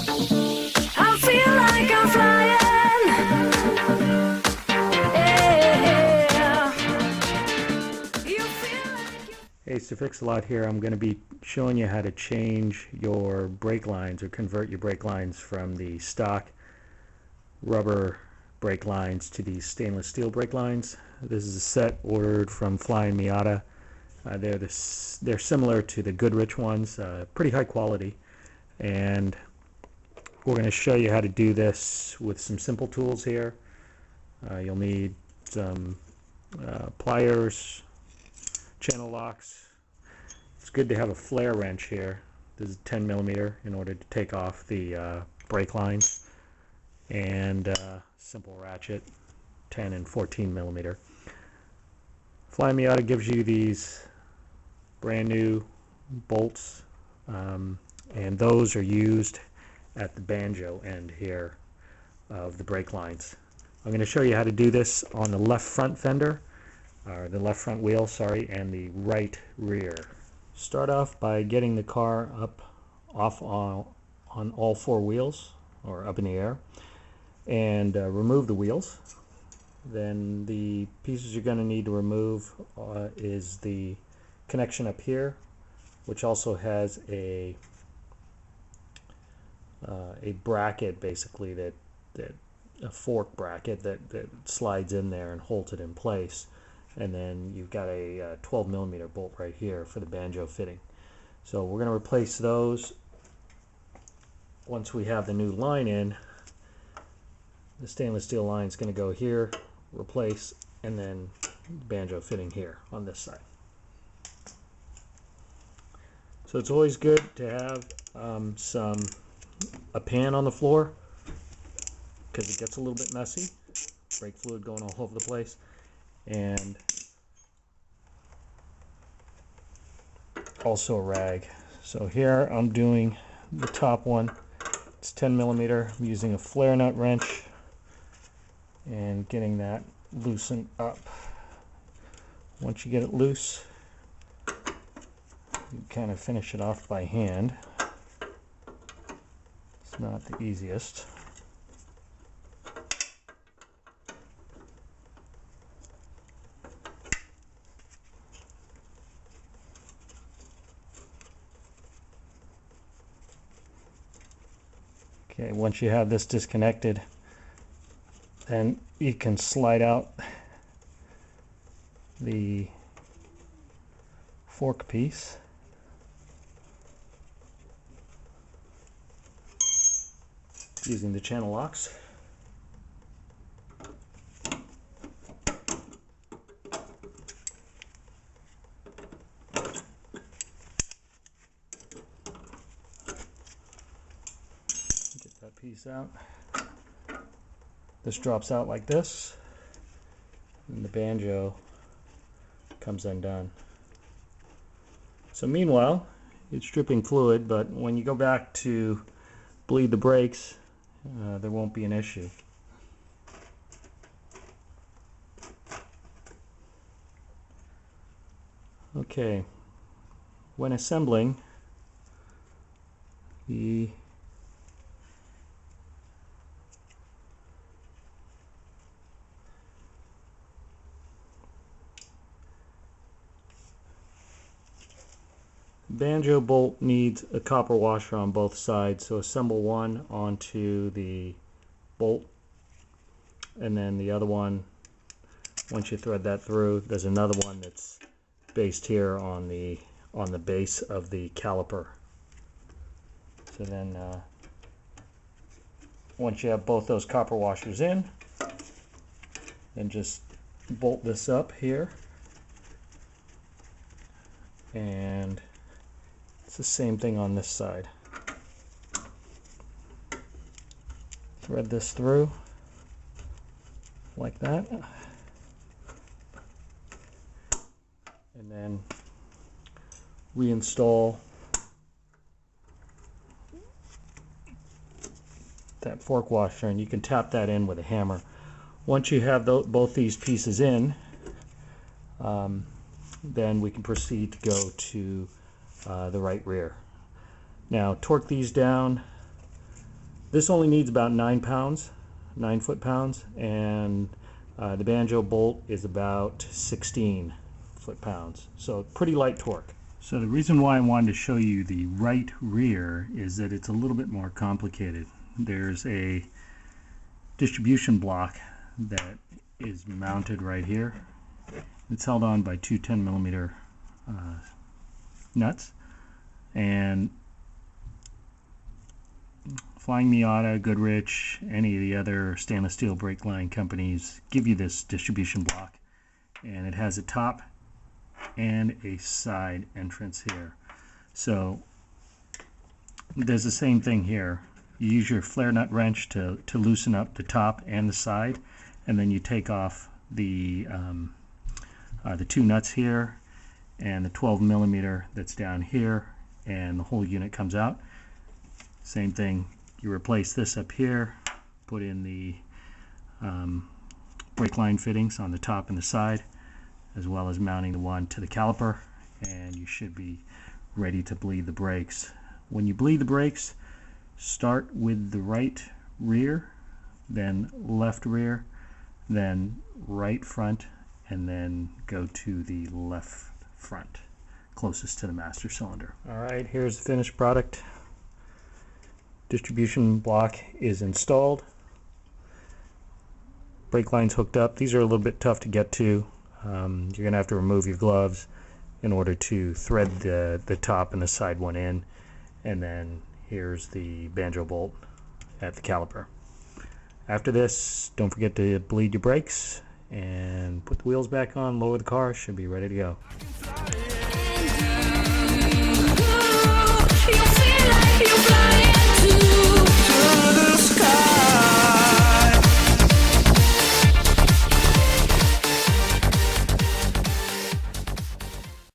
I feel like I'm flying. Yeah. You feel like you. Hey, it's Fix-A-Lot here. I'm going to be showing you how to change your brake lines or convert your brake lines from the stock rubber brake lines to these stainless steel brake lines. This is a set ordered from Flying Miata. They're similar to the Goodrich ones, pretty high quality, and we're going to show you how to do this with some simple tools here. You'll need some pliers, channel locks. It's good to have a flare wrench here. This is 10 millimeter in order to take off the brake lines, and simple ratchet, 10 and 14 millimeter. Flying Miata gives you these brand new bolts, and those are used at the Banjo end here of the brake lines. I'm going to show you how to do this on the left front fender, or the left front wheel, sorry, and the right rear. Start off by getting the car off on all four wheels, or up in the air, and remove the wheels. Then the pieces you're going to need to remove is the connection up here, which also has a bracket, basically, that a fork bracket that slides in there and holds it in place. And then you've got a 12 millimeter bolt right here for the Banjo fitting. So we're going to replace those once we have the new line in. The stainless steel line is going to go here, replace, and then Banjo fitting here on this side. So it's always good to have a pan on the floor, because it gets a little bit messy, brake fluid going all over the place, and also a rag. So here I'm doing the top one. It's 10 millimeter. I'm using a flare nut wrench and getting that loosened up. Once you get it loose, you kind of finish it off by hand. It's not the easiest. Okay, once you have this disconnected, then you can slide out the fork piece. Using the channel locks. Get that piece out. This drops out like this, and the Banjo comes undone. So meanwhile, it's dripping fluid, but when you go back to bleed the brakes, there won't be an issue. Okay, when assembling, the Banjo bolt needs a copper washer on both sides, so assemble one onto the bolt, and then the other one, once you thread that through, there's another one that's based here on the base of the caliper. So then once you have both those copper washers in, then just bolt this up here, and it's the same thing on this side. Thread this through like that, and then reinstall that fork washer, and you can tap that in with a hammer. Once you have both these pieces in, then we can proceed to go to the right rear. Now torque these down This only needs about 9 pounds, 9 foot-pounds, and the Banjo bolt is about 16 foot-pounds, so pretty light torque. So the reason why I wanted to show you the right rear is that it's a little bit more complicated. There's a distribution block that is mounted right here. It's held on by two 10mm nuts, and Flying Miata, Goodrich, any of the other stainless steel brake line companies give you this distribution block, and it has a top and a side entrance here. So there's the same thing here. You use your flare nut wrench to loosen up the top and the side, and then you take off the 2 nuts here and the 12mm that's down here, and the whole unit comes out. Same thing, you replace this up here, put in the brake line fittings on the top and the side, as well as mounting the one to the caliper, and you should be ready to bleed the brakes. When you bleed the brakes, start with the right rear, then left rear, then right front, and then go to the left front closest to the master cylinder. Alright, here's the finished product. Distribution block is installed. Brake lines hooked up. These are a little bit tough to get to. You're going to have to remove your gloves in order to thread the top and the side one in. And then here's the Banjo bolt at the caliper. After this, don't forget to bleed your brakes and put the wheels back on, lower the car, should be ready to go.